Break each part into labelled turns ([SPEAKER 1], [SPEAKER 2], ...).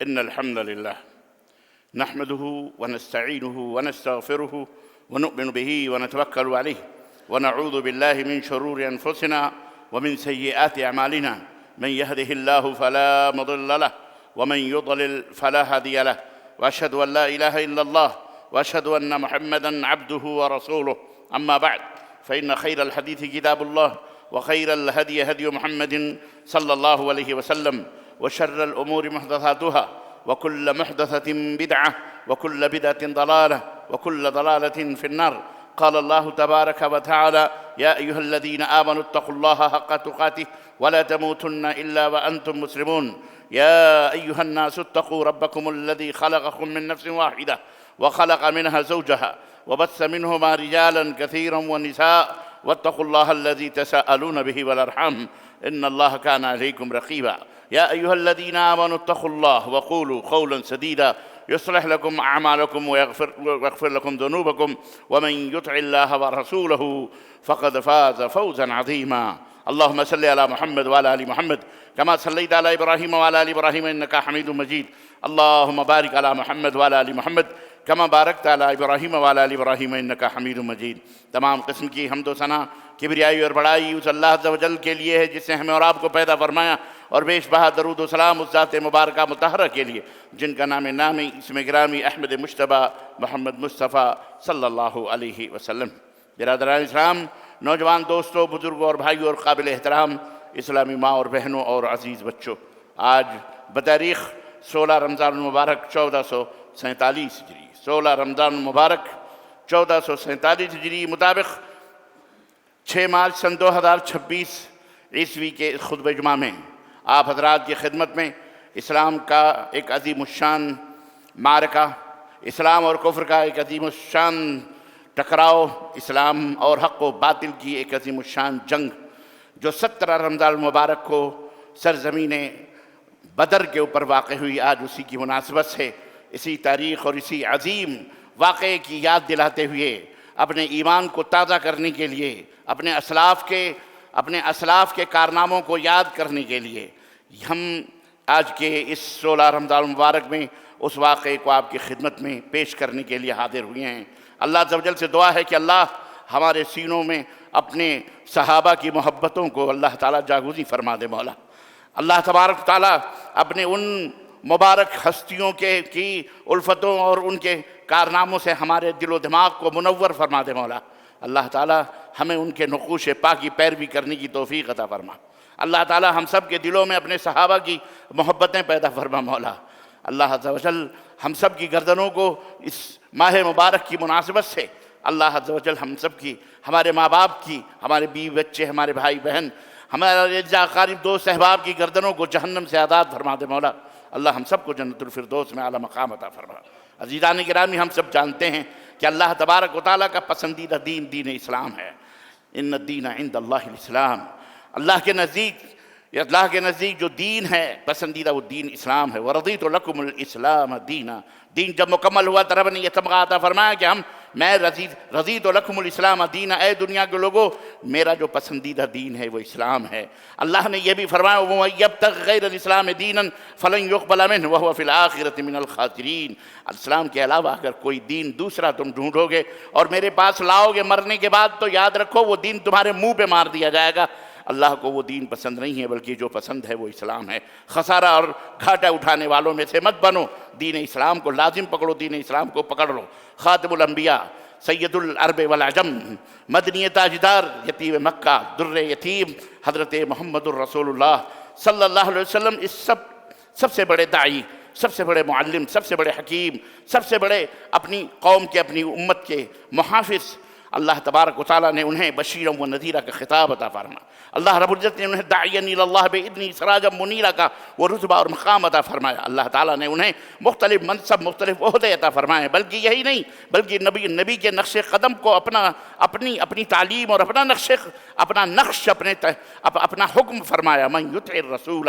[SPEAKER 1] إن الحمد لله نحمده ونستعينه ونستغفره ونؤمن به ونتوكل عليه ونعوذ بالله من شرور أنفسنا ومن سيئات أعمالنا. من يهده الله فلا مضل له ومن يضلل فلا هادي له، وأشهد أن لا إله إلا الله وأشهد أن محمدًا عبده ورسوله. أما بعد، فإن خير الحديث كتاب الله، وخير الهدي هدي محمد صلى الله عليه وسلم، وشر الأمور محدثاتها، وكل محدثة بدعة، وكل بدعة ضلالة، وكل ضلالة في النار. قال الله تبارك وتعالى: يا أيها الذين آمنوا اتقوا الله حق تقاته ولا تموتن إلا وأنتم مسلمون. يا أيها الناس اتقوا ربكم الذي خلقكم من نفس واحدة وخلق منها زوجها وبث منهما رجالا كثيرا ونساء، واتقوا الله الذي تساءلون به والأرحام إن الله كان عليكم رقيبا. يا أيها الذين آمنوا اتقوا الله وقولوا قولا سديدا يصلح لكم أعمالكم ويغفر لكم ذنوبكم، ومن يطع الله ورسوله فقد فاز فوزا عظيما. اللهم صل على محمد وعلى آل محمد كما صليت على إبراهيم وعلى آل إبراهيم إنك حميد مجيد. اللهم بارك على محمد وعلى آل محمد کما بارکت علی ابراہیم وعلی آل ابراہیم انک حمید مجید۔ تمام قسم کی حمد و ثنا، کبریائی اور بڑائی اس اللہ عز و جل کے لیے ہے جس نے ہمیں اور آپ کو پیدا فرمایا، اور بیش بہا درود و سلام اس ذات مبارکہ مطہرہ کے لیے جن کا نام نامی اسم گرامی احمد مجتبیٰ محمد مصطفیٰ صلی اللہ علیہ وسلم۔ برادران اسلام، نوجوان دوستوں، بزرگوں اور بھائیوں اور قابل احترام اسلامی ماں اور بہنوں اور عزیز بچوں، آج بتاریخ 16 رمضان المبارک 1447 ہجری، 16 رمضان المبارک 1447 ہجری مطابق 6 مارچ سن 2026 عیسوی کے خطبہ جمعہ میں آپ حضرات کی خدمت میں اسلام کا ایک عظیم الشان معرکہ، اسلام اور کفر کا ایک عظیم الشان ٹکراؤ، اسلام اور حق و باطل کی ایک عظیم الشان جنگ جو 17 رمضان المبارک کو سرزمین بدر کے اوپر واقع ہوئی، آج اسی کی مناسبت سے اسی تاریخ اور اسی عظیم واقعے کی یاد دلاتے ہوئے اپنے ایمان کو تازہ کرنے کے لیے، اپنے اسلاف کے کارناموں کو یاد کرنے کے لیے ہم آج کے اس 16 رمضان المبارک میں اس واقعے کو آپ کی خدمت میں پیش کرنے کے لیے حاضر ہوئے ہیں۔ اللہ عز و جل سے دعا ہے کہ اللہ ہمارے سینوں میں اپنے صحابہ کی محبتوں کو اللہ تعالیٰ جاگوزی فرما دے مولا۔ اللہ تبارک تعالیٰ اپنے ان مبارک ہستیوں کی الفتوں اور ان کے کارناموں سے ہمارے دل و دماغ کو منور فرما دے مولا۔ اللہ تعالیٰ ہمیں ان کے نقوش پاکی پیروی کرنے کی توفیق عطا فرما۔ اللہ تعالیٰ ہم سب کے دلوں میں اپنے صحابہ کی محبتیں پیدا فرما مولا۔ اللہ عز و جل ہم سب کی گردنوں کو اس ماہ مبارک کی مناسبت سے اللہ عز و جل ہم سب کی، ہمارے ماں باپ کی، ہمارے بیوی بچے، ہمارے بھائی بہن، ہمارے اجزاء اقارب دوست احباب کی گردنوں کو جہنم سے آزاد فرما دے مولا۔ اللہ ہم سب کو جنت الفردوس میں اعلیٰ مقام عطا فرما۔ عزیزان گرامی، ہم سب جانتے ہیں کہ اللہ تبارک و تعالیٰ کا پسندیدہ دین دین اسلام ہے۔ ان الدین عند اللہ الاسلام، اللہ کے نزدیک جو دین ہے پسندیدہ وہ دین اسلام ہے۔ وَرَضِيتُ لَكُمُ الْإِسْلَامَ دِينًا، دین جب مکمل ہوا تو رب نے یہ تمغہ عطا فرمایا کہ میں رضیت لکم الاسلام دینا، اے دنیا کے لوگوں میرا جو پسندیدہ دین ہے وہ اسلام ہے۔ اللہ نے یہ بھی فرمایا وَمَن يَبْتَغِ غَيْرَ الْإِسْلَامِ دِينًا فَلَن يُقْبَلَ مِنْهُ وَهُوَ فِي الْآخِرَةِ مِنَ الْخَاسِرِينَ۔ اسلام کے علاوہ اگر کوئی دین دوسرا تم ڈھونڈو گے اور میرے پاس لاؤ گے مرنے کے بعد تو یاد رکھو وہ دین تمہارے منہ پہ مار دیا جائے گا۔ اللہ کو وہ دین پسند نہیں ہے، بلکہ جو پسند ہے وہ اسلام ہے۔ خسارہ اور گھاٹا اٹھانے والوں میں سے مت بنو، دین اسلام کو لازم پکڑو، دین اسلام کو پکڑ لو۔ خاتم الانبیاء، سید العرب والعجم، مدنی تاجدار، یتیم مکہ، در یتیم، حضرت محمد الرسول اللہ صلی اللہ علیہ وسلم، اس سب سے بڑے داعی، سب سے بڑے معلم، سب سے بڑے حکیم، سب سے بڑے اپنی قوم کے، اپنی امت کے محافظ، اللہ تبارک و تعالیٰ نے انہیں بشیرا و نذیرا کا خطاب عطا فرما۔ اللہ رب العزت نے انہیں داعیا الی اللہ باذنہ سراجا منیرا کا وہ رتبہ اور مقام عطا فرمایا۔ اللہ تعالیٰ نے انہیں مختلف منصب، مختلف عہدے عطا فرمائے، بلکہ یہی نہیں بلکہ نبی کے نقش قدم کو اپنی تعلیم اور اپنا نقش اپنا حکم فرمایا۔ من یطع الرسول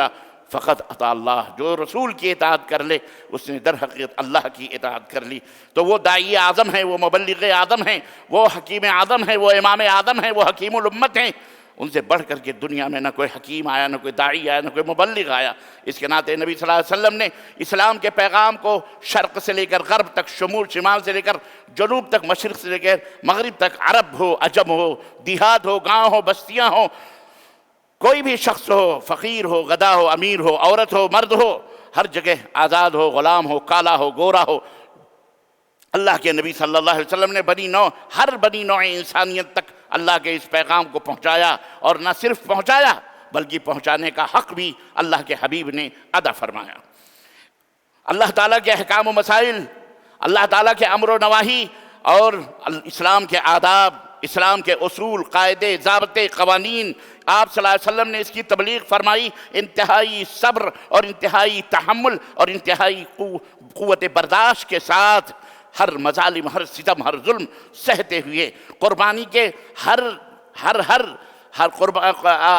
[SPEAKER 1] فقط اطاع اللہ، جو رسول کی اطاعت کر لے اس نے در حقیقت اللہ کی اطاعت کر لی۔ تو وہ داعی اعظم ہیں، وہ مبلغ اعظم ہیں، وہ حکیم اعظم ہیں، وہ امام اعظم ہیں، وہ حکیم الامت ہیں۔ ان سے بڑھ کر کے دنیا میں نہ کوئی حکیم آیا، نہ کوئی داعی آیا، نہ کوئی مبلغ آیا۔ اس کے ناطے نبی صلی اللہ علیہ وسلم نے اسلام کے پیغام کو شرق سے لے کر غرب تک، شمول شمال سے لے کر جنوب تک، مشرق سے لے کر مغرب تک، عرب ہو، عجم ہو، دیہات ہو، گاؤں ہو، بستیاں ہوں، کوئی بھی شخص ہو، فقیر ہو، غدا ہو، امیر ہو، عورت ہو، مرد ہو، ہر جگہ آزاد ہو، غلام ہو، کالا ہو، گورا ہو، اللہ کے نبی صلی اللہ علیہ وسلم نے ہر بنی نوع انسانیت تک اللہ کے اس پیغام کو پہنچایا، اور نہ صرف پہنچایا بلکہ پہنچانے کا حق بھی اللہ کے حبیب نے ادا فرمایا۔ اللہ تعالیٰ کے احکام و مسائل، اللہ تعالیٰ کے امر و نواہی، اور اسلام کے آداب، اسلام کے اصول، قاعدے، ضابطے، قوانین، آپ صلی اللہ علیہ وسلم نے اس کی تبلیغ فرمائی انتہائی صبر اور انتہائی تحمل اور انتہائی قوت برداشت کے ساتھ، ہر مظالم، ہر ستم، ہر ظلم سہتے ہوئے، قربانی کے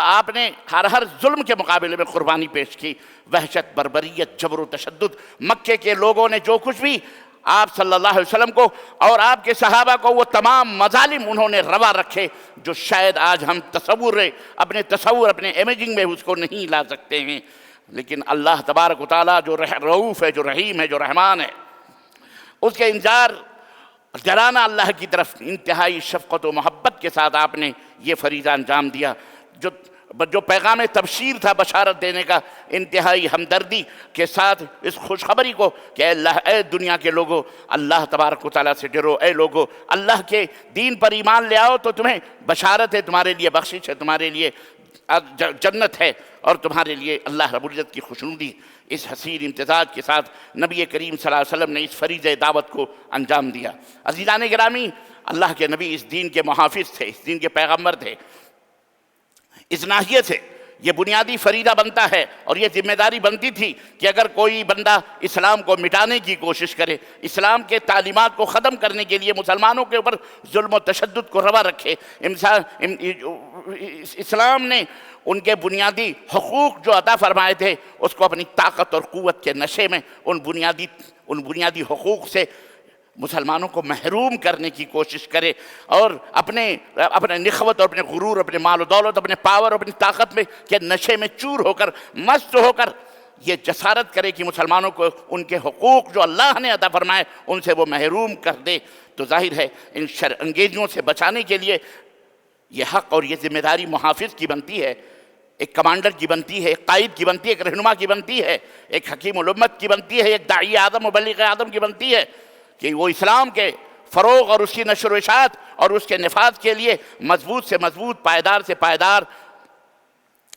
[SPEAKER 1] آپ نے ہر ظلم کے مقابلے میں قربانی پیش کی۔ وحشت، بربریت، جبر و تشدد، مکے کے لوگوں نے جو کچھ بھی آپ صلی اللہ علیہ وسلم کو اور آپ کے صحابہ کو، وہ تمام مظالم انہوں نے روا رکھے، جو شاید آج ہم اپنے امیجنگ میں اس کو نہیں لا سکتے ہیں۔ لیکن اللہ تبارک و تعالیٰ جو رؤوف ہے، جو رحیم ہے، جو رحمان ہے، اس کے انذار جرانہ اللہ کی طرف انتہائی شفقت و محبت کے ساتھ آپ نے یہ فریضہ انجام دیا، جو پیغام تبشیر تھا، بشارت دینے کا، انتہائی ہمدردی کے ساتھ اس خوشخبری کو کہ اے دنیا کے لوگو، اللہ تبارک و تعالیٰ سے ڈرو، اے لوگو اللہ کے دین پر ایمان لے آؤ تو تمہیں بشارت ہے، تمہارے لیے بخشش ہے، تمہارے لیے جنت ہے، اور تمہارے لیے اللہ رب العزت کی خوشنودی۔ اس حسین امتزاج کے ساتھ نبی کریم صلی اللہ علیہ وسلم نے اس فریضہ دعوت کو انجام دیا۔ عزیزان گرامی، اللہ کے نبی اس دین کے محافظ تھے، اس دین کے پیغمبر تھے۔ اس ناحیے سے یہ بنیادی فریضہ بنتا ہے اور یہ ذمہ داری بنتی تھی کہ اگر کوئی بندہ اسلام کو مٹانے کی کوشش کرے، اسلام کے تعلیمات کو ختم کرنے کے لیے مسلمانوں کے اوپر ظلم و تشدد کو روا رکھے، اسلام نے ان کے بنیادی حقوق جو عطا فرمائے تھے اس کو اپنی طاقت اور قوت کے نشے میں ان بنیادی حقوق سے مسلمانوں کو محروم کرنے کی کوشش کرے، اور اپنے نخوت اور اپنے غرور، اپنے مال و دولت، اپنے پاور اور اپنی طاقت میں کے نشے میں چور ہو کر، مست ہو کر یہ جسارت کرے کہ مسلمانوں کو ان کے حقوق جو اللہ نے عطا فرمائے ان سے وہ محروم کر دے، تو ظاہر ہے ان شر انگیزیوں سے بچانے کے لیے یہ حق اور یہ ذمہ داری محافظ کی بنتی ہے، ایک کمانڈر کی بنتی ہے، ایک قائد کی بنتی ہے، ایک رہنما کی بنتی ہے، ایک حکیم الامت کی بنتی ہے، ایک داعی اعظم مبلغ اعظم کی بنتی ہے کہ وہ اسلام کے فروغ اور اس کی نشر و اشاعت اور اس کے نفاذ کے لیے مضبوط سے مضبوط، پائیدار سے پائیدار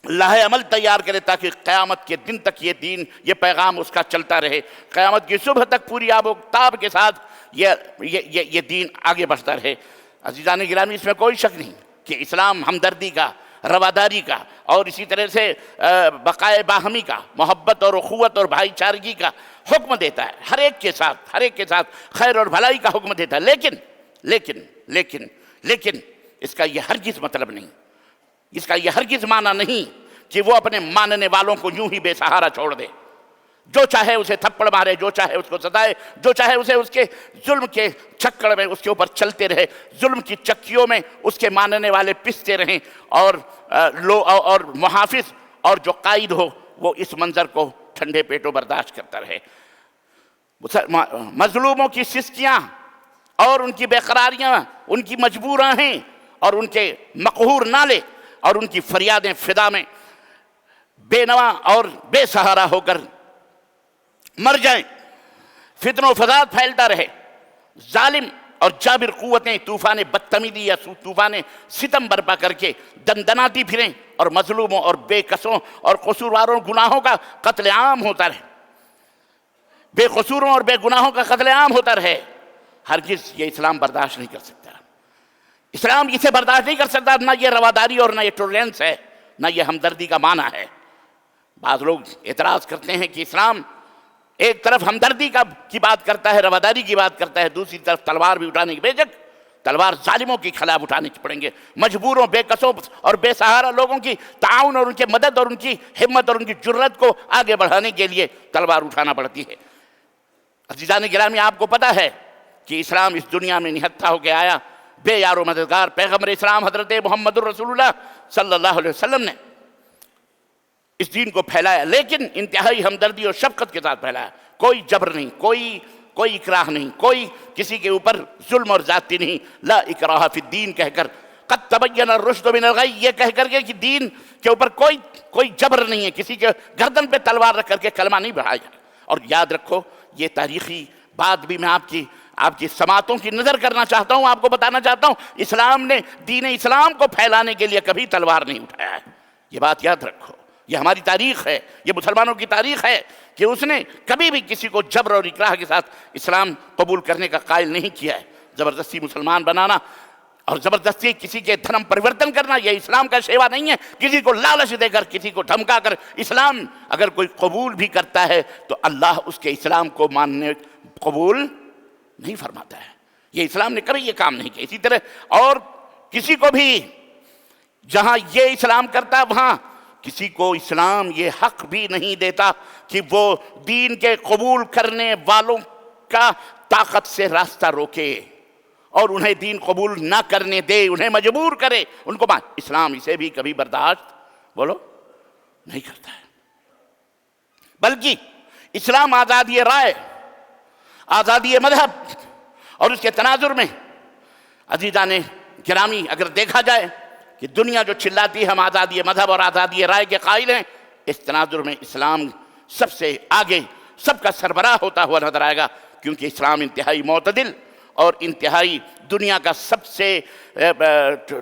[SPEAKER 1] لاہ عمل تیار کرے، تاکہ قیامت کے دن تک یہ دین، یہ پیغام اس کا چلتا رہے، قیامت کی صبح تک پوری آب و تاب کے ساتھ یہ دین آگے بڑھتا رہے۔ عزیزان گرامی، اس میں کوئی شک نہیں کہ اسلام ہمدردی کا، رواداری کا، اور اسی طرح سے بقائے باہمی کا، محبت اور اخوت اور بھائی چارگی کا حکم دیتا ہے، ہر ایک کے ساتھ خیر اور بھلائی کا حکم دیتا ہے، لیکن اس کا یہ ہرگز مطلب نہیں، اس کا یہ ہرگز معنی نہیں کہ وہ اپنے ماننے والوں کو یوں ہی بے سہارا چھوڑ دے، جو چاہے اسے تھپڑ مارے، جو چاہے اس کو ستائے، جو چاہے اسے اس کے ظلم کے چکر میں اس کے اوپر چلتے رہے، ظلم کی چکیوں میں اس کے ماننے والے پستے رہیں، اور محافظ اور جو قائد ہو وہ اس منظر کو ٹھنڈے پیٹوں برداشت کرتا رہے۔ مظلوموں کی سسکیاں اور ان کی بے قراریاں، ان کی مجبور آہیں اور ان کے مقہور نالے اور ان کی فریادیں فضا میں بے نوا اور بے سہارا ہو کر مر جائیں، فتن و فساد پھیلتا رہے، ظالم اور جابر قوتیں طوفان بدتمیزی یا طوفان ستم برپا کر کے دندناتی پھریں، اور مظلوموں اور بے کسوں اور قصورواروں گناہوں کا قتل عام ہوتا رہے، بے قصوروں اور بے گناہوں کا قتل عام ہوتا رہے، ہرگز یہ اسلام برداشت نہیں کر سکتا۔ اسلام اسے برداشت نہیں کر سکتا، نہ یہ رواداری اور نہ یہ ٹولرنس ہے، نہ یہ ہمدردی کا معنی ہے۔ بعض لوگ اعتراض کرتے ہیں کہ اسلام ایک طرف ہمدردی کی بات کرتا ہے، رواداری کی بات کرتا ہے، دوسری طرف تلوار بھی اٹھانے کی، بے شک تلوار ظالموں کے خلاف اٹھانے کی پڑیں گے، مجبوروں، بے کسوں اور بے سہارا لوگوں کی تعاون اور ان کے مدد اور ان کی ہمت اور ان کی جرت کو آگے بڑھانے کے لیے تلوار اٹھانا پڑتی ہے۔ عزیزان گرامی، آپ کو پتہ ہے کہ اسلام اس دنیا میں نہتھا ہو کے آیا، بے یار و مددگار پیغمبر اسلام حضرت محمد الرسول اللہ صلی اللہ علیہ وسلم نے اس دین کو پھیلایا، لیکن انتہائی ہمدردی اور شفقت کے ساتھ پھیلایا. کوئی جبر نہیں، کوئی اکراہ نہیں، کوئی کسی کے اوپر ظلم اور زیادتی نہیں. لا اکراہ فی الدین کہہ کر، قد تبین الرشد من الغی یہ کہہ کر کے کہ دین کے اوپر کوئی جبر نہیں ہے، کسی کے گردن پہ تلوار رکھ کر کے کلمہ نہیں بڑھایا جائے. اور یاد رکھو، یہ تاریخی بات بھی میں آپ کی سماعتوں کی نظر کرنا چاہتا ہوں، آپ کو بتانا چاہتا ہوں، اسلام نے دین اسلام کو پھیلانے کے لیے کبھی تلوار نہیں اٹھایا ہے. یہ بات یاد رکھو، یہ ہماری تاریخ ہے، یہ مسلمانوں کی تاریخ ہے کہ اس نے کبھی بھی کسی کو جبر اور اکراہ کے ساتھ اسلام قبول کرنے کا قائل نہیں کیا ہے. زبردستی مسلمان بنانا اور زبردستی کسی کے دھرم پریورتن کرنا یہ اسلام کا شیوا نہیں ہے. کسی کو لالچ دے کر، کسی کو دھمکا کر اسلام اگر کوئی قبول بھی کرتا ہے تو اللہ اس کے اسلام کو ماننے قبول نہیں فرماتا ہے. یہ اسلام نے کبھی یہ کام نہیں کیا. اسی طرح اور کسی کو بھی جہاں یہ اسلام کرتا وہاں کسی کو اسلام یہ حق بھی نہیں دیتا کہ وہ دین کے قبول کرنے والوں کا طاقت سے راستہ روکے اور انہیں دین قبول نہ کرنے دے، انہیں مجبور کرے، ان کو اسلام اسے بھی کبھی برداشت نہیں کرتا ہے. بلکہ اسلام آزادی رائے، آزادی مذہب اور اس کے تناظر میں عزیزان گرامی اگر دیکھا جائے کہ دنیا جو چلاتی ہے ہم آزادی مذہب اور آزادی رائے کے قائل ہیں، اس تناظر میں اسلام سب سے آگے، سب کا سربراہ ہوتا ہوا نظر آئے گا، کیونکہ اسلام انتہائی معتدل اور انتہائی دنیا کا سب سے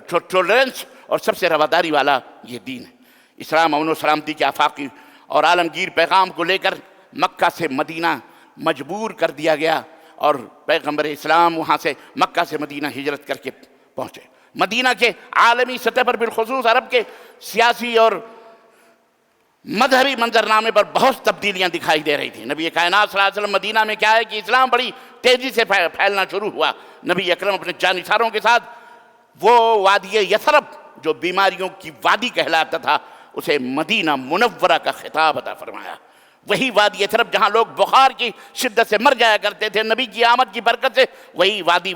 [SPEAKER 1] ٹولرنس اور سب سے رواداری والا یہ دین ہے. اسلام امن و سلامتی کے آفاقی اور عالمگیر پیغام کو لے کر مکہ سے مدینہ مجبور کر دیا گیا اور پیغمبر اسلام وہاں سے مکہ سے مدینہ ہجرت کر کے پہنچے. مدینہ کے عالمی سطح پر بالخصوص عرب کے سیاسی اور مذہبی منظرنامے پر بہت تبدیلیاں دکھائی دے رہی تھیں. نبی کائنات صلی اللہ علیہ وسلم مدینہ میں کیا ہے کہ اسلام بڑی تیزی سے پھیلنا شروع ہوا. نبی اکرم اپنے جانثاروں کے ساتھ وہ وادی یثرب جو بیماریوں کی وادی کہلاتا تھا اسے مدینہ منورہ کا خطاب عطا فرمایا. وہی وادی یثرب جہاں لوگ بخار کی شدت سے مر جایا کرتے تھے، نبی کی آمد کی برکت سے وہی وادی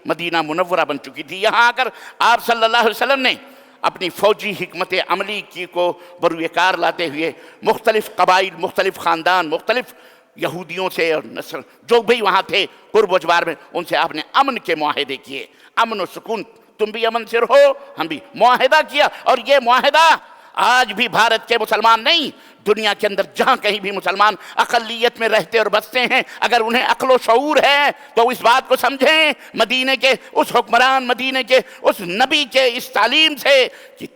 [SPEAKER 1] مدینہ منورہ بن چکی تھی. یہاں آ کر آپ صلی اللہ علیہ وسلم نے اپنی فوجی حکمت عملی کو بروئے کار لاتے ہوئے مختلف قبائل، مختلف خاندان، مختلف یہودیوں سے اور نسل جو بھی وہاں تھے قرب و جوار میں، ان سے آپ نے امن کے معاہدے کیے. امن و سکون، تم بھی امن سے رہو، ہم بھی معاہدہ کیا. اور یہ معاہدہ آج بھی بھارت کے مسلمان نہیں، دنیا کے اندر جہاں کہیں بھی مسلمان اقلیت میں رہتے اور بستے ہیں، اگر انہیں عقل و شعور ہے تو اس بات کو سمجھیں مدینے کے اس حکمران، مدینے کے اس نبی کے اس تعلیم سے کہ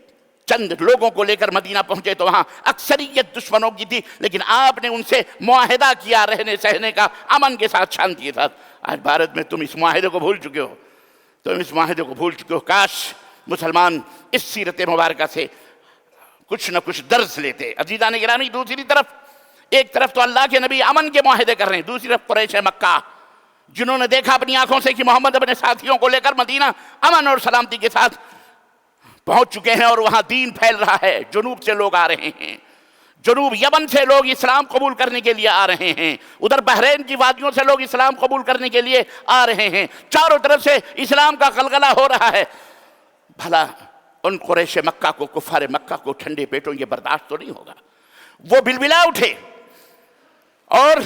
[SPEAKER 1] چند لوگوں کو لے کر مدینہ پہنچے تو وہاں اکثریت دشمنوں کی تھی، لیکن آپ نے ان سے معاہدہ کیا رہنے سہنے کا، امن کے ساتھ، شانتی کے ساتھ. آج بھارت میں تم اس معاہدے کو بھول چکے ہو، کاش مسلمان اس سیرت مبارکہ سے کچھ نہ کچھ درس لیتے. عزیزان گرامی، دوسری طرف ایک طرف تو اللہ کے نبی امن کے معاہدے کر رہے ہیں، دوسری طرف قریش مکہ جنہوں نے دیکھا اپنی آنکھوں سے کہ محمد اپنے ساتھیوں کو لے کر مدینہ امن اور سلامتی کے ساتھ پہنچ چکے ہیں اور وہاں دین پھیل رہا ہے. جنوب سے لوگ آ رہے ہیں، جنوب یمن سے لوگ اسلام قبول کرنے کے لیے آ رہے ہیں، ادھر بحرین کی وادیوں سے لوگ اسلام قبول کرنے کے لیے آ رہے ہیں، چاروں طرف سے اسلام کا غلغلہ ہو رہا ہے. بھلا ان قریش مکہ کو، کفار مکہ کو ٹھنڈے پیٹوں یہ برداشت تو نہیں ہوگا. وہ بلبلا اٹھے اور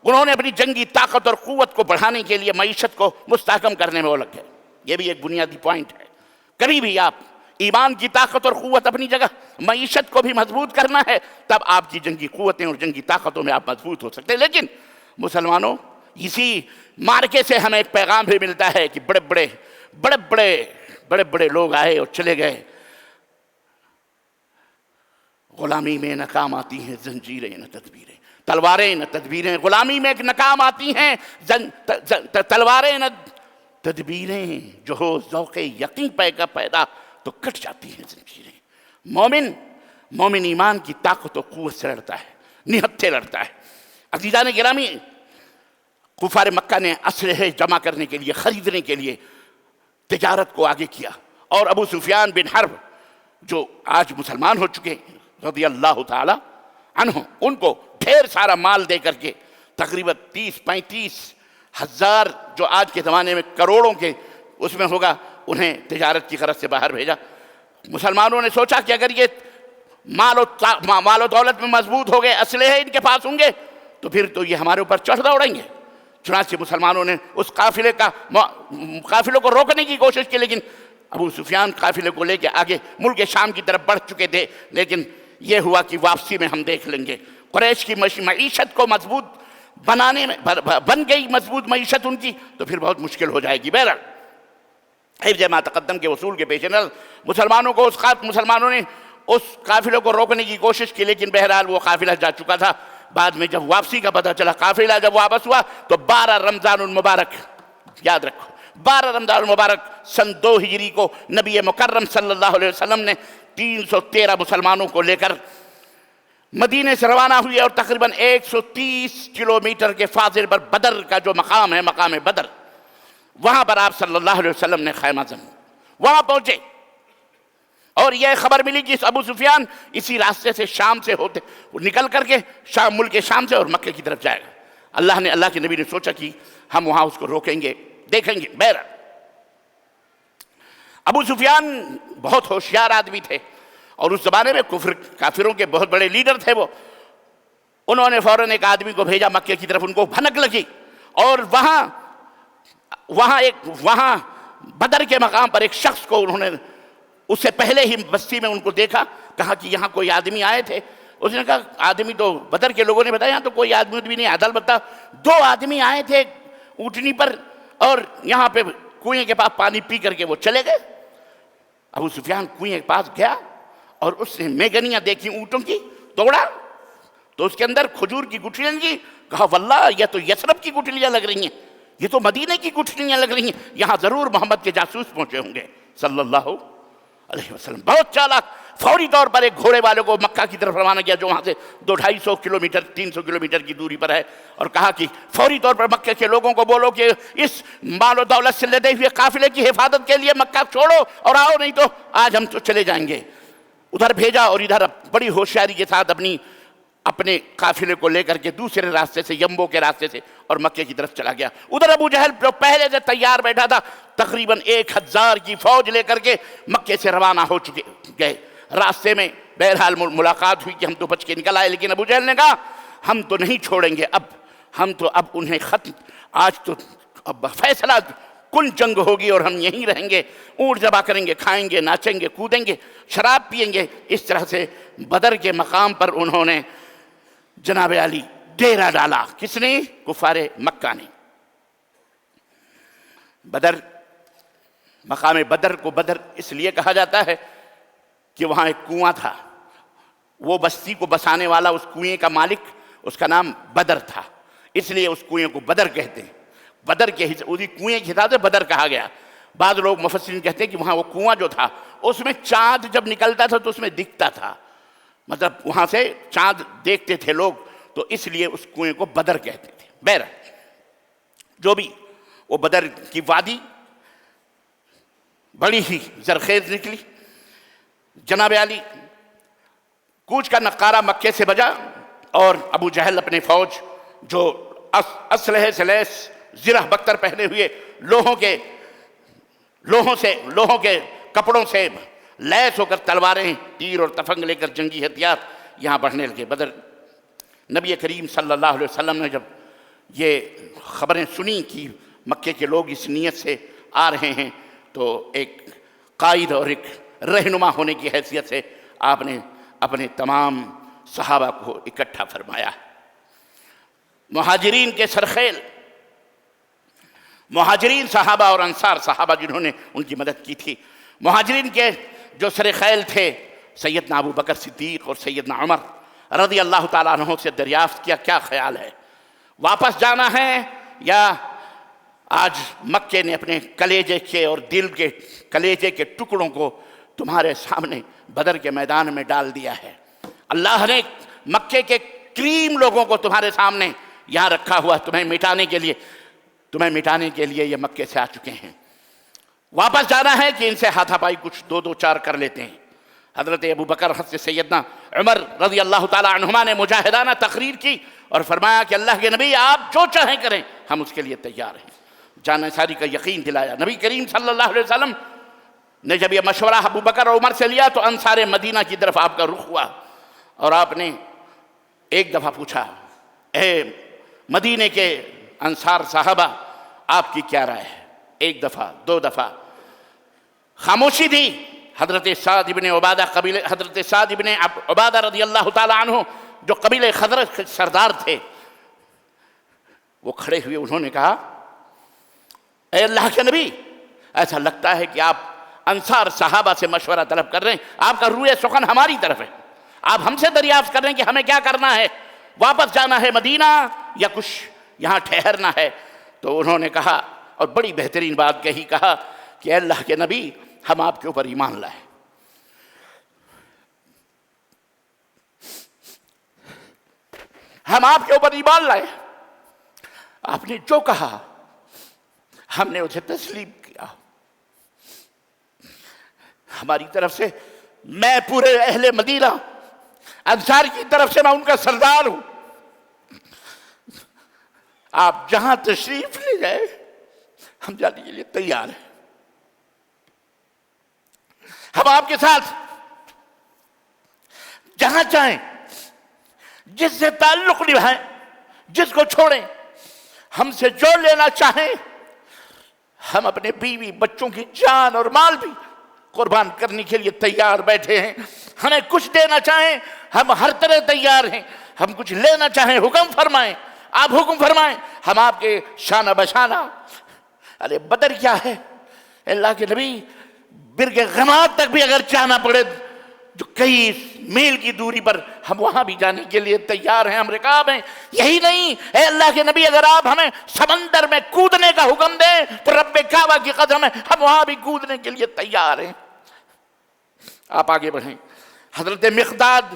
[SPEAKER 1] انہوں نے اپنی جنگی طاقت اور قوت کو بڑھانے کے لیے معیشت کو مستحکم کرنے میں وہ لگ گئے. یہ بھی ایک بنیادی پوائنٹ ہے. کبھی بھی آپ ایمان کی طاقت اور قوت اپنی جگہ، معیشت کو بھی مضبوط کرنا ہے، تب آپ کی جنگی قوتیں اور جنگی طاقتوں میں آپ مضبوط ہو سکتے ہیں. لیکن مسلمانوں، اسی مارکے سے ہمیں ایک پیغام بھی ملتا ہے کہ بڑے بڑے لوگ آئے اور چلے گئے. غلامی میں ناکام آتی ہیں زنجیریں نہ تدبیریں، تلواریں نہ تدبیریں. غلامی میں ناکام آتی ہیں تلواریں نہ تدبیریں، جو ہو ذوق یقین پیدا تو کٹ جاتی ہیں زنجیریں. مومن ایمان کی طاقت و قوت سے لڑتا ہے، نہتھے لڑتا ہے. عزیزان گرامی، کفار مکہ نے اسلحے جمع کرنے کے لیے، خریدنے کے لیے تجارت کو آگے کیا، اور ابو سفیان بن حرب جو آج مسلمان ہو چکے رضی اللہ تعالی عنہ، ان کو ڈھیر سارا مال دے کر کے تقریباً 30-35 ہزار، جو آج کے زمانے میں کروڑوں کے اس میں ہوگا، انہیں تجارت کی غرض سے باہر بھیجا. مسلمانوں نے سوچا کہ اگر یہ مال و دولت میں مضبوط ہو گئے، اسلحے ان کے پاس ہوں گے، تو پھر تو یہ ہمارے اوپر چڑھ دوڑیں گے۔ چنانچہ مسلمانوں نے اس قافلوں کو روکنے کی کوشش کی، لیکن ابو سفیان قافلے کو لے کے آگے ملک شام کی طرف بڑھ چکے تھے۔ لیکن یہ ہوا کہ واپسی میں ہم دیکھ لیں گے، قریش کی معیشت کو مضبوط بنانے میں بن گئی مضبوط معیشت ان کی، تو پھر بہت مشکل ہو جائے گی۔ بہرحال حفظ ما تقدم کے اصول کے پیش نظر مسلمانوں نے اس قافلے کو روکنے کی کوشش کی، لیکن بہرحال وہ قافلہ جا چکا تھا۔ بعد میں جب واپسی کا پتہ چلا، قافلہ جب واپس ہوا تو 12 رمضان المبارک، یاد رکھو 12 رمضان المبارک سن 2 ہجری کو نبی مکرم صلی اللہ علیہ وسلم نے 313 مسلمانوں کو لے کر مدینے سے روانہ ہوئے، اور تقریباً 130 کلومیٹر کے فاصلے پر بدر کا جو مقام ہے، مقام بدر، وہاں پر آپ صلی اللہ علیہ وسلم نے خیمہ زن وہاں پہنچے، اور یہ خبر ملی کہ ابو سفیان اسی راستے سے شام سے ہوتے نکل کر کے ملک شام سے اور مکے کی طرف جائے گا۔ اللہ کے نبی نے سوچا کہ ہم وہاں اس کو روکیں گے، دیکھیں گے۔ بہرحال ابو سفیان بہت ہوشیار آدمی تھے، اور اس زمانے میں کافروں کے بہت بڑے لیڈر تھے وہ۔ انہوں نے فوراً ایک آدمی کو بھیجا مکے کی طرف، ان کو بھنک لگی، اور وہاں بدر کے مقام پر ایک شخص کو انہوں نے اس سے پہلے ہی بستی میں ان کو دیکھا، کہا کہ یہاں کوئی آدمی آئے تھے۔ اس نے کہا آدمی تو بدر کے لوگوں نے بتایا یہاں تو کوئی آدمی نہیں آیا، البتہ 2 آدمی آئے تھے اونٹنی پر، اور یہاں پہ کنویں کے پاس پانی پی کر کے وہ چلے گئے۔ ابو سفیان کنویں کے پاس گیا اور اس نے میگنیاں دیکھی اونٹوں کی، توڑا تو اس کے اندر کھجور کی گٹھلیاں کی، کہا واللہ یہ تو یثرب کی گٹھلیاں لگ رہی ہیں، یہ تو مدینے کی گٹھلیاں لگ رہی ہیں، یہاں ضرور محمد کے جاسوس پہنچے ہوں گے صلی اللہ علیہ وسلم۔ بہت چالاک، فوری طور پر ایک گھوڑے والے کو مکہ کی طرف روانہ کیا، جو وہاں سے 200-250 کلومیٹر 300 کلومیٹر کی دوری پر ہے، اور کہا کہ فوری طور پر مکہ کے لوگوں کو بولو کہ اس مال و دولت سے لدے ہوئے قافلے کی حفاظت کے لیے مکہ چھوڑو اور آؤ، نہیں تو آج ہم تو چلے جائیں گے۔ ادھر بھیجا، اور ادھر بڑی ہوشیاری کے ساتھ اپنے قافلے کو لے کر کے دوسرے راستے سے، یمبو کے راستے سے، اور مکے کی طرف چلا گیا۔ ادھر ابو جہل جو پہلے سے تیار بیٹھا تھا، تقریباً 1000 کی فوج لے کر کے مکے سے روانہ ہو گئے۔ راستے میں بہرحال ملاقات ہوئی کہ ہم تو بچ کے نکل آئے، لیکن ابو جہل نے کہا ہم تو نہیں چھوڑیں گے، اب انہیں ختم، آج تو اب فیصلہ کن جنگ ہوگی اور ہم یہیں رہیں گے، اونٹ ذبح کریں گے، کھائیں گے، ناچیں گے، کودیں گے، شراب پئیں گے۔ اس طرح سے بدر کے مقام پر انہوں نے جناب علی ڈیرا ڈالا۔ کس نے؟ کفار مکہ نے۔ مقام بدر کو بدر اس لیے کہا جاتا ہے کہ وہاں ایک کنواں تھا، وہ بستی کو بسانے والا، اس کنویں کا مالک، اس کا نام بدر تھا، اس لیے اس کنویں کو بدر کہتے ہیں۔ بدر کے اسی کنویں کے حساب سے بدر کہا گیا۔ بعض لوگ مفسرین کہتے ہیں کہ وہاں وہ کنواں جو تھا اس میں چاند جب نکلتا تھا تو اس میں دکھتا تھا، مطلب وہاں سے چاند دیکھتے تھے لوگ، تو اس لیے اس کنویں کو بدر کہتے تھے۔ بہرحال جو بھی، وہ بدر کی وادی بڑی ہی زرخیز نکلی۔ جناب علی کوچ کا نقارہ مکے سے بجا، اور ابو جہل اپنے فوج جو اسلحے سے لیس، زرہ بختر پہنے ہوئے، لوہوں کے کپڑوں سے لیس ہو کر تلواریں، تیر اور تفنگ لے کر جنگی ہتھیار یہاں بڑھنے لگے۔ بدر نبی کریم صلی اللہ علیہ وسلم نے جب یہ خبریں سنی کہ مکے کے لوگ اس نیت سے آ رہے ہیں، تو ایک قائد اور ایک رہنما ہونے کی حیثیت سے آپ نے اپنے تمام صحابہ کو اکٹھا فرمایا۔ مہاجرین کے سرخیل، مہاجرین صحابہ اور انصار صحابہ جنہوں نے ان کی مدد کی تھی، مہاجرین کے جو سرخیل تھے، سیدنا ابو بکر صدیق اور سیدنا عمر رضی اللہ تعالیٰ عنہ سے دریافت کیا کیا خیال ہے، واپس جانا ہے یا آج مکے نے اپنے کلیجے کے اور دل کے کلیجے کے ٹکڑوں کو تمہارے سامنے بدر کے میدان میں ڈال دیا ہے۔ اللہ نے مکے کے کریم لوگوں کو تمہارے سامنے یہاں رکھا ہوا، تمہیں مٹانے کے لیے یہ مکے سے آ چکے ہیں۔ واپس جانا ہے کہ ان سے ہاتھا پائی کچھ 2-4 کر لیتے ہیں۔ حضرت ابو بکر حضرت سیدنا عمر رضی اللہ تعالیٰ عنہما نے مجاہدانہ تقریر کی اور فرمایا کہ اللہ کے نبی آپ جو چاہیں کریں، ہم اس کے لیے تیار ہیں۔ جان ساری کا یقین دلایا۔ نبی کریم صلی اللہ علیہ وسلم نے جب یہ مشورہ ابو بکر اور عمر سے لیا تو انصار مدینہ کی طرف آپ کا رخ ہوا اور آپ نے ایک دفعہ پوچھا، اے مدینے کے انصار صحابہ آپ کی کیا رائے ہے؟ ایک دفعہ، دو دفعہ خاموشی تھی۔ حضرت سعد ابن عبادہ رضی اللہ تعالی عنہ جو قبیلہ خزرج کے سردار تھے، وہ کھڑے ہوئے، انہوں نے کہا، اے اللہ کے نبی، ایسا لگتا ہے کہ آپ انصار صحابہ سے مشورہ طلب کر رہے ہیں، آپ کا روئے سخن ہماری طرف ہے، آپ ہم سے دریافت کر رہے ہیں کہ ہمیں کیا کرنا ہے، واپس جانا ہے مدینہ یا کچھ یہاں ٹھہرنا ہے؟ تو انہوں نے کہا، اور بڑی بہترین بات کہی، کہا کہ اے اللہ کے نبی، ہم آپ کے اوپر ایمان لائے، ہم آپ کے اوپر ایمان لائے، آپ نے جو کہا ہم نے اسے تسلیم کیا، ہماری طرف سے، میں پورے اہل مدینہ انصار کی طرف سے میں ان کا سردار ہوں، آپ جہاں تشریف لے جائے ہم جانے کے لیے تیار ہیں، ہم آپ کے ساتھ جہاں چاہیں، جس سے تعلق نبھائیں، جس کو چھوڑیں، ہم سے جو لینا چاہیں، ہم اپنے بیوی بچوں کی جان اور مال بھی قربان کرنے کے لیے تیار بیٹھے ہیں، ہمیں کچھ دینا چاہیں ہم ہر طرح تیار ہیں، ہم کچھ لینا چاہیں حکم فرمائیں، آپ حکم فرمائیں، ہم آپ کے شانہ بشانہ۔ ارے بدر کیا ہے اللہ کے نبی، برگ غماد تک بھی اگر جانا پڑے، جو کئی میل کی دوری پر، ہم وہاں بھی جانے کے لیے تیار ہیں، ہم رکاب ہیں۔ یہی نہیں، اے اللہ کے نبی، اگر آپ ہمیں سمندر میں کودنے کا حکم دیں تو رب کعبہ کی قسم ہے ہم وہاں بھی کودنے کے لیے تیار ہیں۔ آپ آگے بڑھیں۔ حضرت مقداد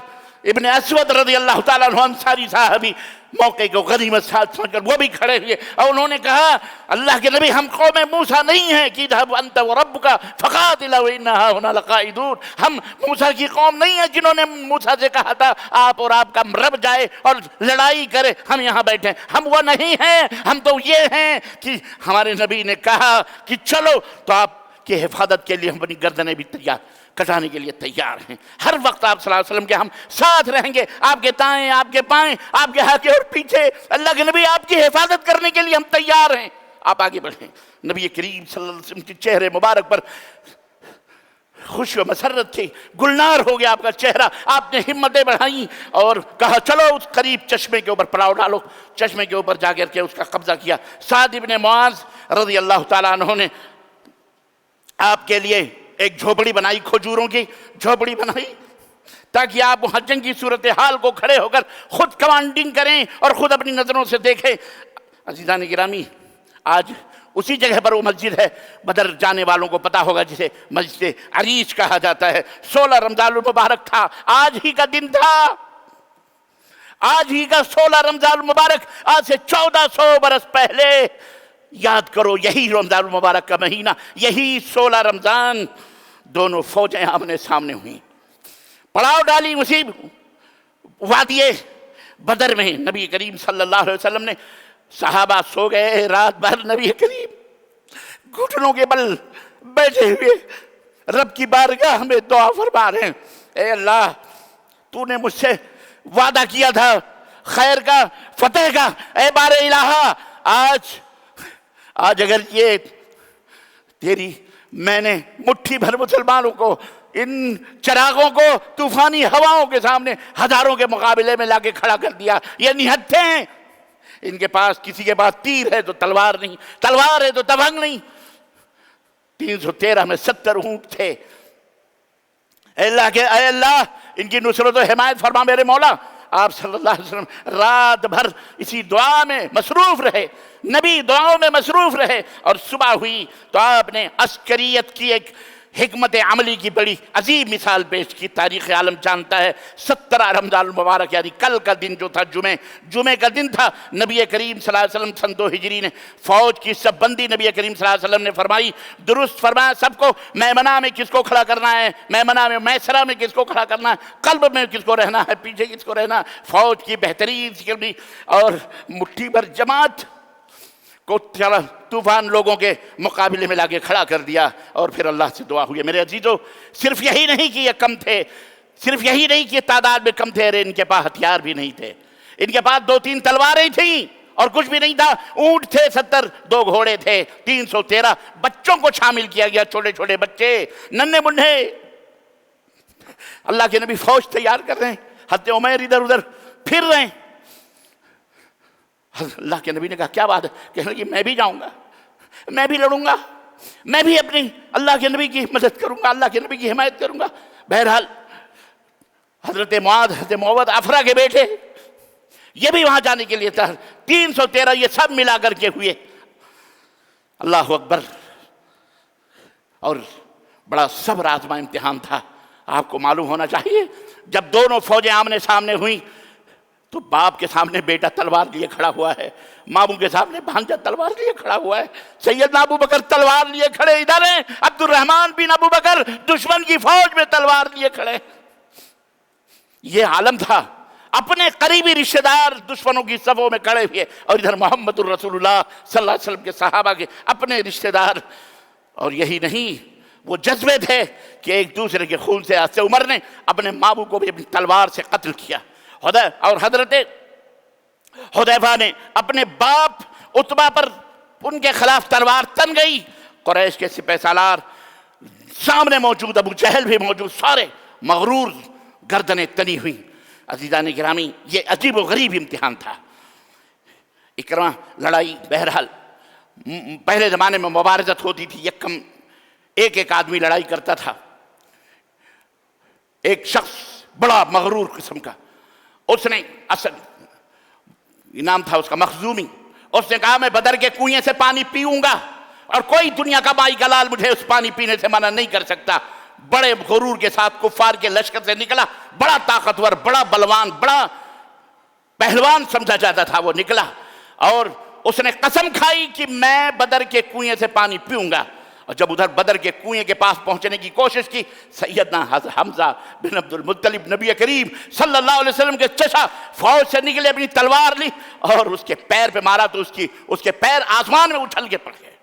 [SPEAKER 1] ابن اسود رضی اللہ تعالیٰ عنہ انصاری صاحبی موقع کو غنیمت ساتھ سمجھ کر وہ بھی کھڑے ہوئے اور انہوں نے کہا، اللہ کے نبی، ہم قوم موسیٰ نہیں ہیں کہ اذهب انت وربک فقاتلا وإنا هاهنا لقاعدون، ہم موسیٰ کی قوم نہیں ہیں جنہوں نے موسیٰ سے کہا تھا آپ اور آپ کا رب جائے اور لڑائی کرے، ہم یہاں بیٹھے، ہم وہ نہیں ہیں، ہم تو یہ ہیں کہ ہمارے نبی نے کہا کہ چلو تو آپ کی حفاظت کے لیے ہم اپنی گردنیں بھی تیار کٹانے کے لیے تیار ہیں، ہر وقت آپ صلی اللہ علیہ وسلم کے ہم ساتھ رہیں گے، آپ کے دائیں، آپ کے بائیں، آپ کے آگے اور پیچھے، اللہ کے نبی آپ کی حفاظت کرنے کے لیے ہم تیار ہیں۔ آپ آگے بڑھیں۔ نبی کریم صلی اللہ علیہ وسلم کے چہرے مبارک پر خوشی و مسرت تھی، گلنار ہو گیا آپ کا چہرہ، آپ نے ہمتیں بڑھائیں اور کہا چلو اس قریب چشمے کے اوپر پڑاؤ ڈالو، چشمے کے اوپر جا کر کے اس کا قبضہ کیا۔ سعد ابن معاذ رضی اللہ تعالیٰ عنہ نے آپ کے لیے ایک جھوپڑی بنائی، کھجوروں کی جھوپڑی بنائی تاکہ آپ وہاں جنگی صورتحال کو کھڑے ہو کر خود کمانڈنگ کریں اور خود اپنی نظروں سے دیکھیں۔ عزیزان گرامی، آج اسی جگہ پر وہ مسجد ہے، بدر جانے والوں کو پتا ہوگا، جسے مسجد عریش کہا جاتا ہے۔ 16 رمضان المبارک تھا، آج ہی کا دن تھا، آج ہی کا 16 رمضان المبارک، آج سے 1400 برس پہلے۔ یاد کرو، یہی رمضان المبارک کا مہینہ، یہی 16 رمضان، دونوں فوجیں آمنے سامنے ہوئیں، پڑاؤ ڈالی اسی وادی بدر میں۔ نبی کریم صلی اللہ علیہ وسلم نے، صحابہ سو گئے، رات بھر نبی کریم گھٹنوں کے بل بیٹھے ہوئے رب کی بارگاہ میں دعا فرما رہے ہیں، اے اللہ، تو نے مجھ سے وعدہ کیا تھا خیر کا، فتح کا، اے بار الہ، آج اگر یہ تیری، میں نے مٹھی بھر مسلمانوں کو، ان چراغوں کو طوفانی ہواؤں کے سامنے ہزاروں کے مقابلے میں لا کے کھڑا کر دیا، یہ نہتھے ہیں، ان کے پاس، کسی کے پاس تیر ہے تو تلوار نہیں، تلوار ہے تو تبنگ نہیں، 313 میں 70 اونٹ تھے۔ اے اللہ ان کی نصرت و حمایت فرما میرے مولا۔ آپ صلی اللہ علیہ وسلم رات بھر اسی دعا میں مصروف رہے، نبی دعاؤں میں مصروف رہے، اور صبح ہوئی تو آپ نے عسکریت کی ایک حکمت عملی کی بڑی عظیم مثال پیش کی۔ تاریخ عالم جانتا ہے 17 رمضان المبارک، یعنی کل کا دن جو تھا، جمعے کا دن تھا، نبی کریم صلی اللہ علیہ وسلم سن 2 ہجری نے فوج کی سب بندی نبی کریم صلی اللہ علیہ وسلم نے فرمائی، درست فرمایا سب کو، میمنہ میں کس کو کھڑا کرنا ہے، میمنہ میں، میسرہ میں کس کو کھڑا کرنا ہے، قلب میں کس کو رہنا ہے، پیچھے کس کو رہنا ہے۔ فوج کی بہترین ذکر بھی اور مٹھی بھر جماعت، کو طوفان لوگوں کے مقابلے میں لا کے کھڑا کر دیا، اور پھر اللہ سے دعا ہوئی۔ میرے عزیزو، صرف یہی نہیں کہ یہ کم تھے، صرف یہی نہیں کہ تعداد میں کم تھے، ان کے پاس ہتھیار بھی نہیں تھے۔ ان کے پاس 2-3 تلواریں تھیں اور کچھ بھی نہیں تھا۔ اونٹ تھے 70، 2 گھوڑے تھے 313، بچوں کو شامل کیا گیا، چھوٹے چھوٹے بچے، ننھے منھے۔ اللہ کے نبی فوج تیار کر رہے ہیں، حضرت عمیر ادھر ادھر پھر رہے ہیں۔ اللہ کے نبی نے کہا کیا بات ہے؟ کہنے لگے میں بھی جاؤں گا، میں بھی لڑوں گا، میں بھی اپنی اللہ کے نبی کی مدد کروں گا، اللہ کے نبی کی حمایت کروں گا۔ بہرحال حضرت معاذ، حضرت معوذ افرا کے بیٹے، یہ بھی وہاں جانے کے لیے تھا۔ 313 یہ سب ملا کر کے ہوئے۔ اللہ اکبر۔ اور بڑا صبر آزما امتحان تھا۔ آپ کو معلوم ہونا چاہیے، جب دونوں فوجیں آمنے سامنے ہوئیں تو باپ کے سامنے بیٹا تلوار لیے کھڑا ہوا ہے، ماموں کے سامنے بھانجا تلوار لیے کھڑا ہوا ہے، سیدنا ابو بکر تلوار لیے کھڑے ادھر ہیں، عبد الرحمن بن ابو بکر دشمن کی فوج میں تلوار لیے کھڑے۔ یہ عالم تھا، اپنے قریبی رشتہ دار دشمنوں کی صفوں میں کھڑے ہوئے، اور ادھر محمد الرسول اللہ صلی اللہ علیہ وسلم کے صحابہ کے اپنے رشتہ دار۔ اور یہی نہیں، وہ جذبے تھے کہ ایک دوسرے کے خون سے حضرت عمر نے اپنے ماموں کو بھی اپنی تلوار سے قتل کیا، اور حضرت حذیفہ نے اپنے باپ عتبہ پر ان کے خلاف تلوار تن گئی۔ قریش کے سپہ سالار سامنے موجود، ابو جہل بھی موجود، سارے مغرور گردنیں تنی ہوئیں۔ عزیزان گرامی، یہ عجیب و غریب امتحان تھا۔ اکرمہ لڑائی، بہرحال پہلے زمانے میں مبارزت ہوتی تھی، یکم ایک آدمی لڑائی کرتا تھا۔ ایک شخص بڑا مغرور قسم کا، اس نے نام تھا اس کا مخزومی، اس نے کہا میں بدر کے کنویں سے پانی پیوں گا، اور کوئی دنیا کا مائی کا لال مجھے اس پانی پینے سے منع نہیں کر سکتا۔ بڑے غرور کے ساتھ کفار کے لشکر سے نکلا، بڑا طاقتور، بڑا بلوان، بڑا پہلوان سمجھا جاتا تھا، وہ نکلا اور اس نے قسم کھائی کہ میں بدر کے کنویں سے پانی پیوں گا۔ اور جب ادھر بدر کے کنویں کے پاس پہنچنے کی کوشش کی، سیدنا حمزہ بن عبد المطلب نبی کریم صلی اللہ علیہ وسلم کے چچا فوج سے نکلے، اپنی تلوار لی اور اس کے پیر پہ مارا تو اس کے پیر آسمان میں اچھل کے پڑ گئے،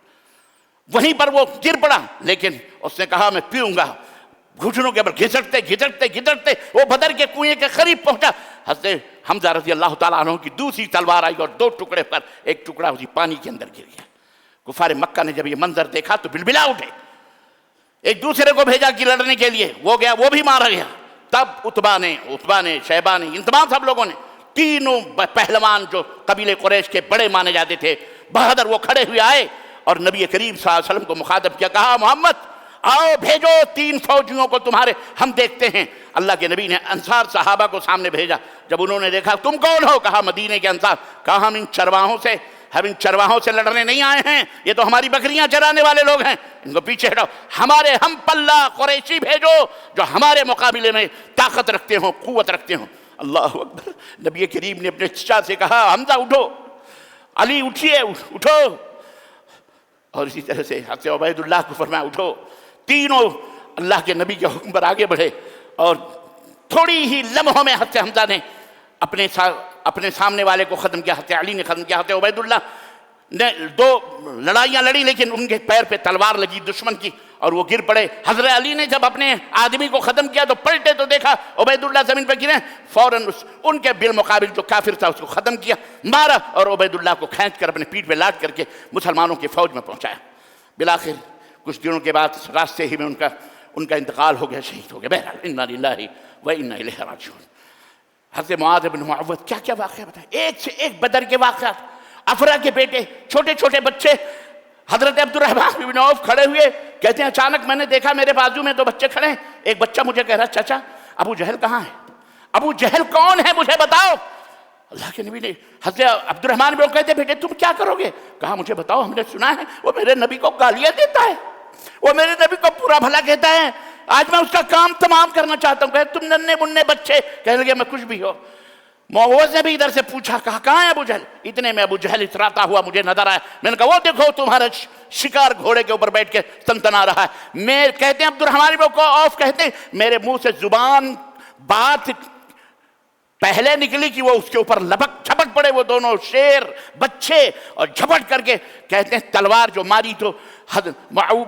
[SPEAKER 1] وہیں پر وہ گر پڑا۔ لیکن اس نے کہا میں پیوں گا۔ گھٹنوں کے اوپر گھسٹتے گھسٹتے گھسٹتے وہ بدر کے کنویں کے قریب پہنچا۔ حضرت حمزہ رضی اللہ تعالیٰ عنہ کی دوسری تلوار آئی اور 2 ٹکڑے پر ایک ٹکڑا اسی پانی کے اندر گر گیا۔ کفار مکہ نے جب یہ منظر دیکھا تو بلبلا اٹھے، ایک دوسرے کو بھیجا کہ لڑنے کے لیے، وہ گیا، وہ بھی مارا گیا۔ تب عتبہ نے شیبہ نے، ان تمام سب لوگوں نے، تینوں پہلوان جو قبیلے قریش کے بڑے مانے جاتے تھے، بہادر، وہ کھڑے ہوئے آئے اور نبی کریم صلی اللہ علیہ وسلم کو مخاطب کیا، کہا محمد آؤ بھیجو 3 فوجیوں کو تمہارے، ہم دیکھتے ہیں۔ اللہ کے نبی نے انصار صحابہ کو سامنے بھیجا۔ جب انہوں نے دیکھا تم کون ہو؟ کہا مدینے کے انصار۔ کہا ہم ان چرواہوں سے لڑنے نہیں آئے ہیں، یہ تو ہماری بکریاں چرانے والے لوگ ہیں، ان کو پیچھے ہٹاؤ، ہمارے ہم پلہ قریشی بھیجو جو ہمارے مقابلے میں طاقت رکھتے ہوں، قوت رکھتے ہوں۔ اللہ اکبر۔ نبی کریم نے اپنے چچا سے کہا حمزہ اٹھو، علی اٹھیے، اٹھو، اور اسی طرح سے حضرت عبید اللہ کو فرمایا اٹھو۔ تینوں اللہ کے نبی کے حکم پر آگے بڑھے، اور تھوڑی ہی لمحوں میں حضرت حمزہ نے اپنے سامنے والے کو ختم کیا، حضرت علی نے ختم کیا۔ حضرت عبید اللہ نے 2 لڑائیاں لڑی، لیکن ان کے پیر پہ تلوار لگی دشمن کی اور وہ گر پڑے۔ حضرت علی نے جب اپنے آدمی کو ختم کیا تو پلٹے تو دیکھا عبید اللہ زمین پہ گرے، فوراً ان کے بالمقابل جو کافر تھا اس کو ختم کیا، مارا، اور عبید اللہ کو کھینچ کر اپنے پیٹھ پہ لاٹ کر کے مسلمانوں کی فوج میں پہنچایا۔ بالآخر کچھ دنوں کے بعد راستے ہی میں ان کا انتقال ہو گیا، شہید ہو گئے۔ بہرحال انا للہ و انا الیہ راجعون۔ حضرت معاذ بن معوذ کیا کیا واقعہ بتائیں، ایک سے ایک بدر کے واقعات، افرا کے بیٹے، چھوٹے چھوٹے بچے۔ حضرت عبد الرحمن بن عوف کھڑے ہوئے، کہتے ہیں اچانک میں نے دیکھا میرے بازو میں 2 بچے کھڑے ہیں، ایک بچہ مجھے کہہ رہا چچا ابو جہل کہاں ہے؟ ابو جہل کون ہے مجھے بتاؤ۔ اللہ کے نبی نے حضرت عبد الرحمن بن عوف کہتے بیٹے تم کیا کرو گے؟ کہا مجھے بتاؤ، ہم نے سنا ہے وہ میرے نبی کو گالیاں دیتا ہے، وہ میرے نبی کو برا بھلا کہتا ہے، آج میں اس کا کام تمام کرنا چاہتا ہوں۔ کہ تم ننھے منھے بچے، کہنے لگے میں کچھ بھی ہو۔ معوذ نے بھی ادھر سے پوچھا، کہا کہاں ہے ابو جہل؟ اتنے میں ابو جہل اتراتا ہوا مجھے نظر آیا، میں نے کہا وہ دیکھو تمہارا شکار گھوڑے کے اوپر بیٹھ کے تنتنا رہا ہے۔ کہتے ہیں عبد الرحمن بن عوف کہتے ہیں میرے منہ سے زبان بات پہلے نکلی کہ وہ اس کے اوپر لپک جھپٹ پڑے وہ دونوں شیر بچے، اور جھپٹ کر کے کہتے ہیں تلوار جو ماری تو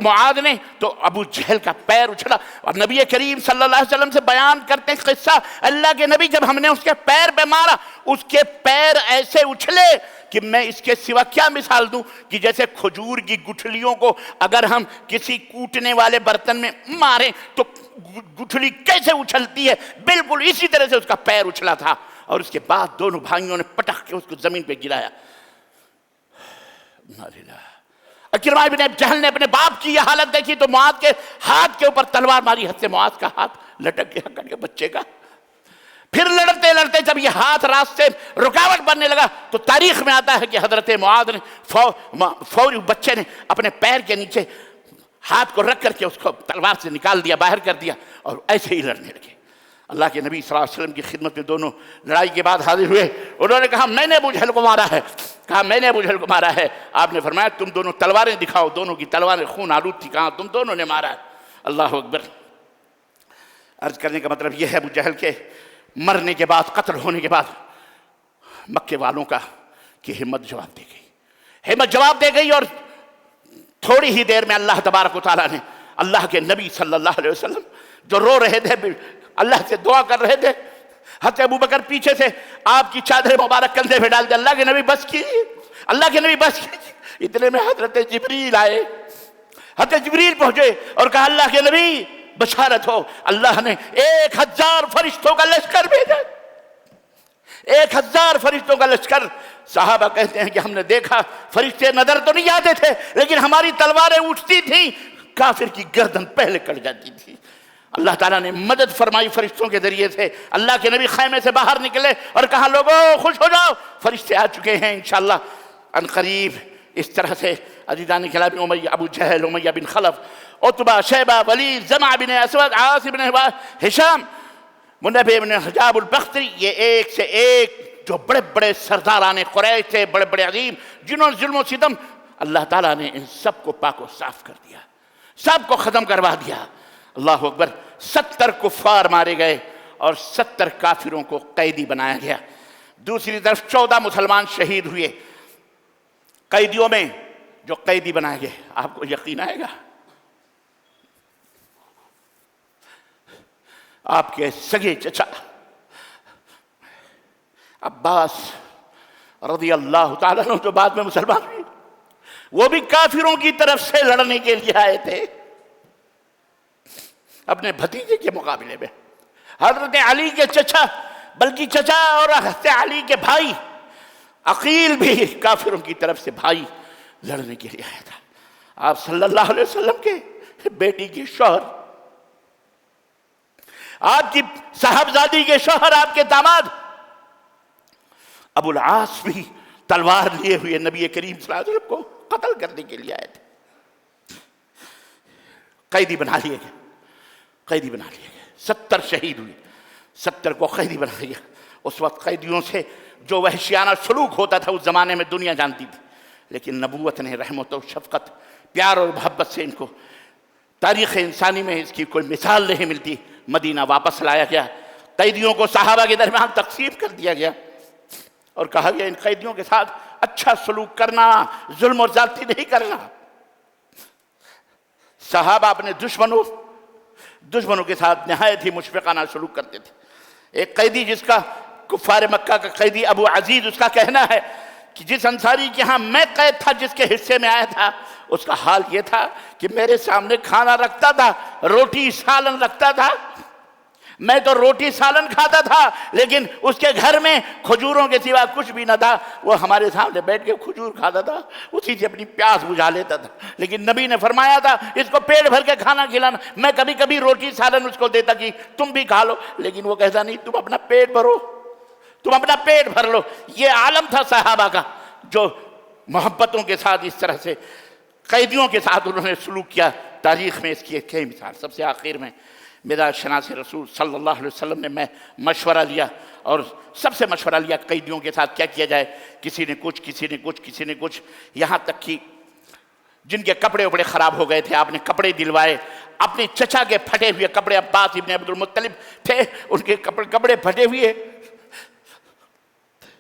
[SPEAKER 1] معاذ نے تو ابو جہل کا پیر اچھلا، اور نبی کریم صلی اللہ علیہ وسلم سے بیان کرتے ہیں قصہ، اللہ کے نبی جب ہم نے اس کے پیر پہ مارا اس کے پیر ایسے اچھلے کہ میں اس کے سوا کیا مثال دوں، کہ جیسے کھجور کی گٹھلیوں کو اگر ہم کسی کوٹنے والے برتن میں ماریں تو گٹھلی کیسے اچھلتی ہے، بالکل اسی طرح سے اس کا پیر اچھلا تھا۔ اور اس کے بعد دونوں بھائیوں نے پٹک کے اس کو زمین پہ گرایا۔ اکرمہ ابن ابی جہل نے اپنے باپ کی یہ حالت دیکھی تو معاذ کے ہاتھ کے اوپر تلوار ماری، حد سے معاذ کا ہاتھ لٹک گیا کر کے بچے کا۔ پھر لڑتے لڑتے جب یہ ہاتھ راستے رکاوٹ بننے لگا تو تاریخ میں آتا ہے کہ حضرت معاذ نے فوری بچے نے اپنے پیر کے نیچے ہاتھ کو رکھ کر کے اس کو تلوار سے نکال دیا، باہر کر دیا، اور ایسے ہی لڑنے لگے۔ اللہ کے نبی صلی اللہ علیہ وسلم کی خدمت میں دونوں لڑائی کے بعد حاضر ہوئے، انہوں نے کہا میں نے ابو جہل کو مارا ہے، کہا میں نے ابو جہل کو مارا ہے۔ آپ نے فرمایا تم دونوں تلواریں دکھاؤ، دونوں کی تلواریں خون آلود تھی، کہاں تم دونوں نے مارا ہے۔ اللہ اکبر۔ عرض کرنے کا مطلب یہ ہے ابو جہل کے مرنے کے بعد، قتل ہونے کے بعد مکے والوں کا کہ ہمت جواب دے گئی، ہمت جواب دے گئی، اور تھوڑی ہی دیر میں اللہ تبارک و تعالیٰ نے اللہ کے نبی صلی اللہ علیہ وسلم جو رو رہے تھے، اللہ سے دعا کر رہے تھے، حضرت ابوبکر پیچھے سے آپ کی چادر مبارک کندھے پہ ڈال دے، اللہ کے نبی بس کیجیے، اللہ کے نبی بس کیجیے۔ اتنے میں حضرت جبریل آئے، حضرت جبریل پہنچے اور کہا اللہ کے نبی بشارت ہو، اللہ نے 1000 فرشتوں کا لشکر بھیجا، 1000 فرشتوں کا لشکر۔ صحابہ کہتے ہیں کہ ہم نے دیکھا فرشتے نظر تو نہیں آتے تھے لیکن ہماری تلواریں اٹھتی تھیں، کافر کی گردن پہلے کٹ جاتی تھی۔ اللہ تعالیٰ نے مدد فرمائی فرشتوں کے ذریعے سے، اللہ کے نبی خیمے سے باہر نکلے اور کہا لوگوں خوش ہو جاؤ، فرشتے آ چکے ہیں انشاءاللہ ان قریب۔ اس طرح سے عزیزان کلامی امیہ، ابو جہل، امیہ بن خلف، عتبہ، شیبہ، ولید، زمع بن اسود، عاص بن ہشام، منبع بن حجاب البختری، یہ ایک سے ایک جو بڑے بڑے سرداران قریش تھے، بڑے بڑے عظیم، جنہوں نے ظلم و ستم، اللہ تعالیٰ نے ان سب کو پاک و صاف کر دیا، سب کو ختم کروا دیا۔ اللہ اکبر۔ 70 کفار مارے گئے اور 70 کافروں کو قیدی بنایا گیا۔ دوسری طرف 14 مسلمان شہید ہوئے۔ قیدیوں میں جو قیدی بنائے گئے، آپ کو یقین آئے گا آپ کے سگے چچا عباس رضی اللہ تعالیٰ عنہ جو بعد میں مسلمان ہوئے، وہ بھی کافروں کی طرف سے لڑنے کے لیے آئے تھے اپنے بھتیجے کے مقابلے میں۔ حضرت علی کے چچا، بلکہ چچا اور حضرت علی کے بھائی عقیل بھی کافروں کی طرف سے بھائی لڑنے کے لیے آیا تھا۔ آپ صلی اللہ علیہ وسلم کے بیٹی کی شوہر، آپ کی صاحبزادی کے شوہر، آپ کے داماد ابو العاص بھی تلوار لیے ہوئے نبی کریم صلی اللہ علیہ وسلم کو قتل کرنے کے لیے آئے تھے۔ قیدی بنا لیے گئے، قیدی بنا لیے گئے، 70 شہید ہوئے، 70 کو قیدی بنا لیا۔ اس وقت قیدیوں سے جو وحشیانہ سلوک ہوتا تھا اس زمانے میں دنیا جانتی تھی، لیکن نبوت نے رحمت و شفقت، پیار اور محبت سے ان کو، تاریخ انسانی میں اس کی کوئی مثال نہیں ملتی، مدینہ واپس لایا گیا۔ قیدیوں کو صحابہ کے درمیان تقسیم کر دیا گیا اور کہا گیا ان قیدیوں کے ساتھ اچھا سلوک کرنا، ظلم اور زیادتی نہیں کرنا۔ صحابہ اپنے دشمنوں کے ساتھ نہایت ہی مشفقانہ سلوک کرتے تھے۔ ایک قیدی جس کا، کفار مکہ کا قیدی ابو عزیز، اس کا کہنا ہے کہ جس انصاری کے ہاں میں قید تھا، جس کے حصے میں آیا تھا، اس کا حال یہ تھا کہ میرے سامنے کھانا رکھتا تھا، روٹی سالن رکھتا تھا، میں تو روٹی سالن کھاتا تھا لیکن اس کے گھر میں کھجوروں کے سوا کچھ بھی نہ تھا، وہ ہمارے سامنے بیٹھ کے کھجور کھاتا تھا، اسی سے اپنی پیاس بجھا لیتا تھا۔ لیکن نبی نے فرمایا تھا اس کو پیٹ بھر کے کھانا کھلانا، میں کبھی کبھی روٹی سالن اس کو دیتا کہ تم بھی کھا لو، لیکن وہ کہتا نہیں، تم اپنا پیٹ بھرو، تم اپنا پیٹ بھر لو۔ یہ عالم تھا صحابہ کا، جو محبتوں کے ساتھ اس طرح سے قیدیوں کے ساتھ انہوں نے سلوک کیا۔ تاریخ میں اس کی ایک مثال، سب سے آخر میں میرا شناس رسول صلی اللہ علیہ وسلم نے میں مشورہ لیا اور سب سے مشورہ لیا قیدیوں کے ساتھ کیا کیا جائے۔ کسی نے کچھ، کسی نے کچھ، کسی نے کچھ، یہاں تک کہ جن کے کپڑے وپڑے خراب ہو گئے تھے آپ نے کپڑے دلوائے، اپنے چچا کے پھٹے ہوئے کپڑے، عباس ابن عبد المطلب تھے، ان کے کپڑے پھٹے ہوئے